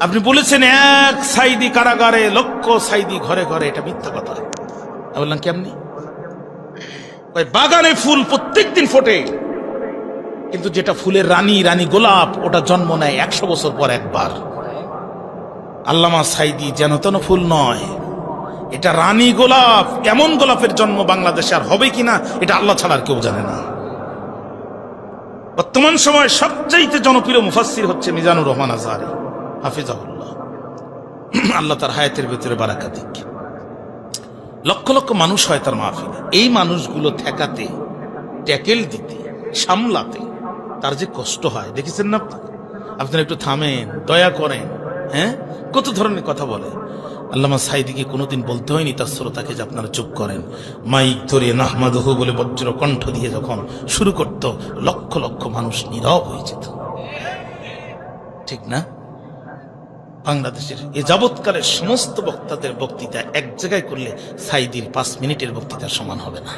আপনি বলেছেন এক সাইদি কারাগারে, লক্ষ সাইদি ঘরে ঘরে, এটা মিথ্যা কথা। আমি বললাম কেমনি? ওই বাগানে ফুল প্রত্যেকদিন ফোটে, কিন্তু যেটা ফুলের রানী, রানী গোলাপ, ওটা জন্ম নেয় 100 বছর পর একবার। আল্লামা সাইদি যেন তেন ফুল নয়, এটা রানী গোলাপ। এমন গোলাপের জন্ম বাংলাদেশে আর হবে কিনা এটা আল্লাহ ছাড়া আর কেউ জানে না। বর্তমান সময় সবচাইতে জনপ্রিয় মুফাসসির হচ্ছে মিজানুর রহমান আজহারী হাফিজাহুল্লাহ, আল্লাহ তার হায়াতের ভিতরে বারাকা দিক। লক্ষ লক্ষ মানুষ হয় তার মাহফিলে। এই মানুষগুলো ঠেকাতে, ট্যাকেল দিতে, সামলাতে তার যে কষ্ট হয় দেখেছেন না আপনারা? একটু থামেন, দয়া করেন। হ্যাঁ, কত ধরনের কথা বলে। আল্লামা সাইদিকে কোনোদিন বলতে হয়নি তার শ্রোতাকে যে আপনারা চুপ করেন। মাইক ধরে নাহমাদুহু বলে বজ্র কণ্ঠ দিয়ে যখন শুরু করত, লক্ষ লক্ষ মানুষ নীরব হয়ে যেত। ঠিক না? বাংলাদেশের এ যাবৎকালের সমস্ত বক্তাদের বক্তৃতা এক জায়গায় করলে সাইদির 5 মিনিটের বক্তৃতার সমান হবে না।